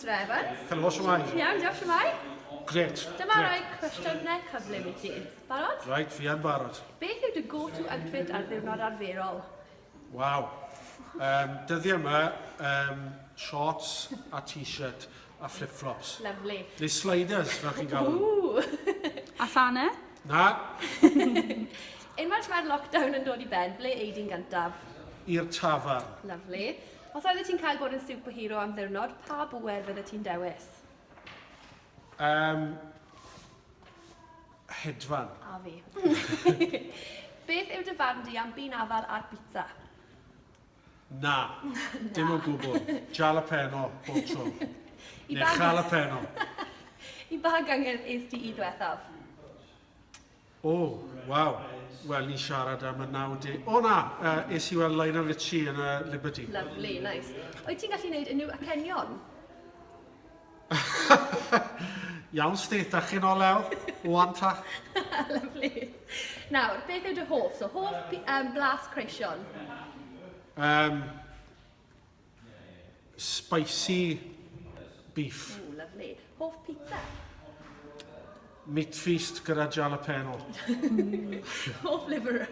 Mr Evans. Helo, siwmai. Iawn, diolch siwmai. Gret. Dyma rhoi cwestiynau cyflym I ti. Barod? Right, fi yn barod. Beth yw dy go-to outfit ar ddiwrnod arferol? Waw. Dyddiau yma, shorts a t-shirt a flip-flops. Lovely. Neu sliders, fel chi'n gael. Ww! A sana? Na, Unwaith mae'r lockdown yn dod I ben, ble ei di'n gyntaf? i'r tafarn. Lovely. Os oeddet ti'n cael bod yn superhero am ddiwrnod, pa bwer fydde ti'n dewis? Hedfan. A fi. Beth yw dy farn di am bun afal a'r pizza? Na, dim o gwbl. Jalapeno, bob tro. I Neu ba- jalapeno. I ba gyngerdd eis ti I ddiwethaf? O, waw. Wel, ni'n siarad am y 90... O na, es I weld Lionel Richie yn y Liberty. Lovely, nice. Wyt ti'n gallu gwneud unrhyw acenion? Iawn, stet, a chi'n o lew? Wan ta. Lovely. Nawr, beth yw dy hoff? So, hoff blas creision. Spicy beef. Ooh, lovely. Hoff pizza. Meat feast gyda jalapeno. Hoff liver.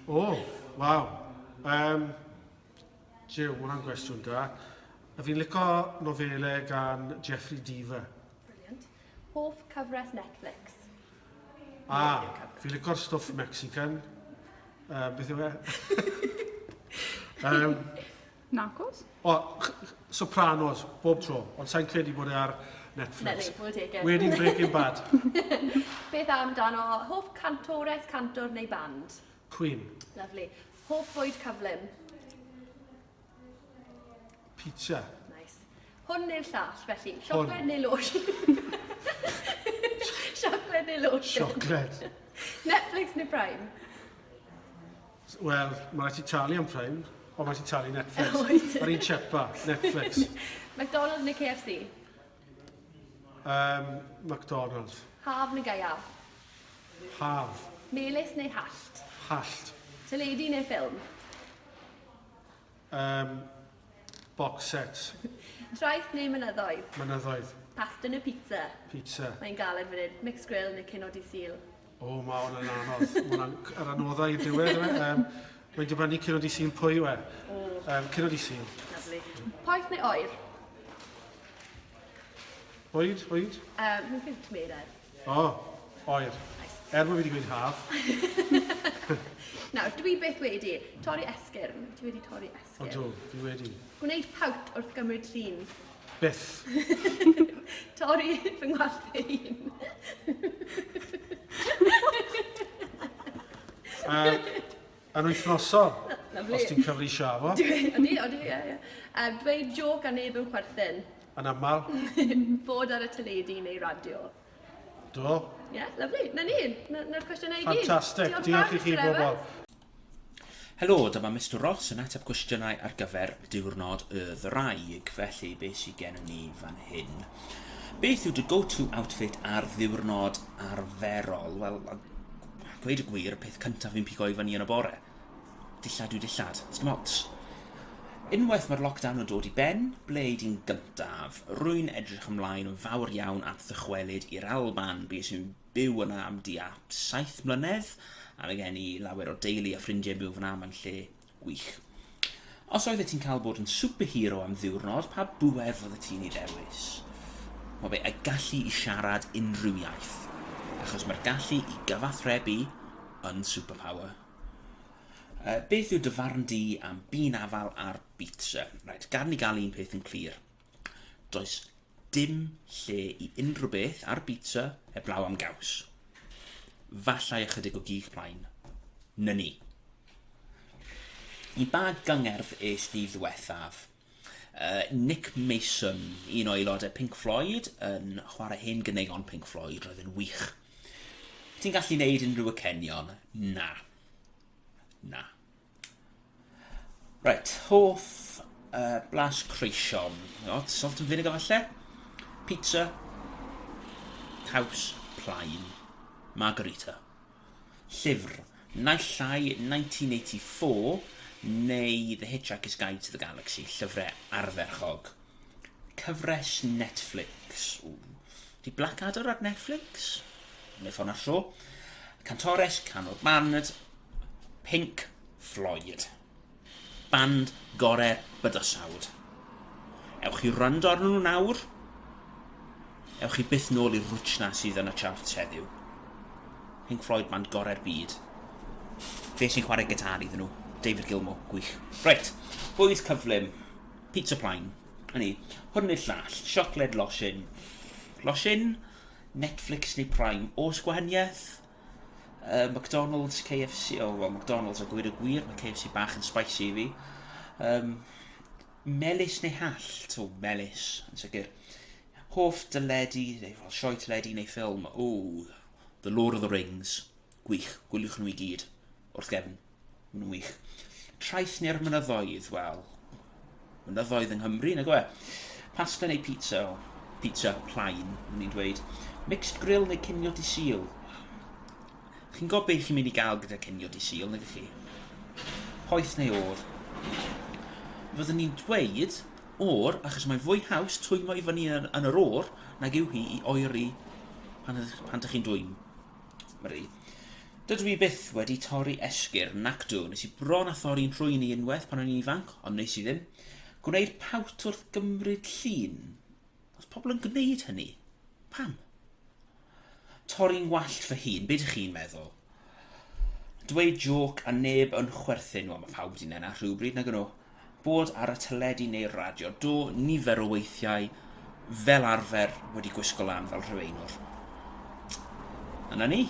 O, waw. Jiw, hwnna'n gwestiwn da. A fi'n licio nofelau gan Jeffrey Deaver. Brilliant. Hoff cyfres Netflix. Fi'n licio'r stwff Mexican. Beth yw e? Narcos? Sopranos, bob tro. Ond sa'n credu bod e ar Netflix. Nelly, we'll take it. Wedyn Breaking Bad. Beth amdano hoff cantores, cantor neu band? Queen. Lovely. Hoff bwyd cyflym? Pizza. Nice. Hwn neu'r llall, felly. Siocled neu lotion? Siocled neu lotion? Chocolate. Netflix neu Prime? Wel, mae rhaid I talu am Prime, ond mae rhaid I talu Netflix. Oed. Ar un chepa, Netflix. McDonald's neu KFC? McDonald's. Haf neu gaiaf? Haf. Melys neu hallt? Hallt. Teledu neu ffilm? Box sets. Traeth neu mynyddoedd? Mynyddoedd. Pasta neu pizza? Pizza. Mae'n galed fan hyn. Mixed grill neu cyn o di sil? O, mae hwnna'n anodd. Mae hwnna'n yr anoddau I diwedd. Mae'n dibynnu cyn o di sy'n pwy we. Cyn o di sy'n. Lovely. Poeth neu oer? Oed? Mae'n ffynt tmered. O, oer. Er mae fi wedi gweud haf. Nawr, dwi beth wedi. Torri esgyrn. Ti wedi torri O esgyrn. do, fi wedi. Gwneud pawt wrth gymryd llun. Byth. Torri fy ngwallt fy hun. Yn wythnosol, Lovely. os ti'n cyfri siafo, Odi, ie. Dweud joc a neb yn chwerthin. yn aml, Bod ar y teledu neu radio. do. Ie, lyflu. Na ni. Na'r cwestiynau I gyd. Ffantastig. Diolch I chi bobl. Helo, dyma Mr Ross yn ateb cwestiynau ar gyfer Diwrnod y Ddraig, felly beth sydd gennym ni fan hyn. Beth yw dy go-to outfit ar ddiwrnod arferol? Wel, gweud y gwir, y peth cyntaf fi'n pigo I fyny yn y bore. Dillad yw dillad, smots. Unwaith mae'r lockdown yn dod I ben, ble ei di'n gyntaf? Rwy'n edrych ymlaen yn fawr iawn at ddychwelyd i'r Alban, beth sy'n byw yna am dia 7 mlynedd, a mae gen I lawer o deulu a ffrindiau byw fyna am lle gwych. Os oeddet ti'n cael bod yn superhero am ddiwrnod, pa bwer fydde ti'n ei ddewis? Mae ei gallu I siarad unrhyw iaith, achos mae'r gallu I gyfathrebu yn superpower. Beth yw dy farn di am bun afal a'r pizza? Right, gan ni gael un peth yn clir. Does dim lle I unrhyw beth ar pizza heblaw am gaws. Fallai ychydig o gig plaen. Na ni. I ba gyngerdd es di ddiwethaf? Nick Mason, un o aelodau Pink Floyd, yn chwarae hen gynegon Pink Floyd, roedd yn wych. Ti'n gallu neud unrhyw acenion? Na. Right, hoff blas creision. Salt and vinegar falle? Pizza. Caws plaen. Margarita. Llyfr. Naill llai 1984 neu The Hitchhiker's Guide to the Galaxy, llyfrau arferchog. cyfres Netflix. Di Blackadder ar Netflix? Neu ffôn ar tro. Cantores, canol band, Pink Floyd. Band gorau bydysawd. Ewch chi rando arnyn nhw nawr? Ewch chi byth nôl i'r rwtch na sydd yn y charts heddiw. Pink Floyd band gorau'r byd. Fe sy'n chwarae gitar iddyn nhw? David Gilmour, gwych. Reit, bwyd cyflym. Pizza plaen. Hynny, hwn i'r llall. Siocled losin. Losin? Netflix neu Prime. Oes gwahaniaeth? McDonald's, KFC. McDonald's a gwyr y gwir. Mae KFC bach yn spicy i fi. Melys neu hallt? Melys, yn sicr. Hoff dyledu, neu sioe dyledu neu ffilm. The Lord of the Rings. Gwych, gwyliwch nhw i gyd. Wrth gefn. Mae'n wych. Traeth neu'r mynyddoedd, wel. Mynyddoedd yng Nghymru, na gwe. Pasta neu pizza, pizza plaen, ni'n dweud. Mixed grill neu cinio di sil. Chi'n gwybod beth chi'n mynd i gael gyda cinio di sil, nag chi? Poeth neu o'r. Fyddwn ni'n dweud o'r, achos mae'n fwy haws twymo i fyny yn yr o'r, nag yw hi i oeri pan ydych chi'n dwym. Mari. Dydw i byth wedi torri esgyr nac dw. Nes i bron a thorri'n rhwy'n i unwaith pan o'n i'n ifanc, ond nes i ddim. Gwneud pawt wrth gymryd llun. Os pobl yn gwneud hynny, pam? Torri'n wallt fy hun, beth ydych chi'n meddwl? Dweud joc a neb yn chwerthin, wel mae pawb di'n enna rhywbryd nag nhw. Bod ar y teledu neu'r radio, do nifer o weithiau fel arfer wedi gwisgo lan fel rhyweinwr. Yna ni.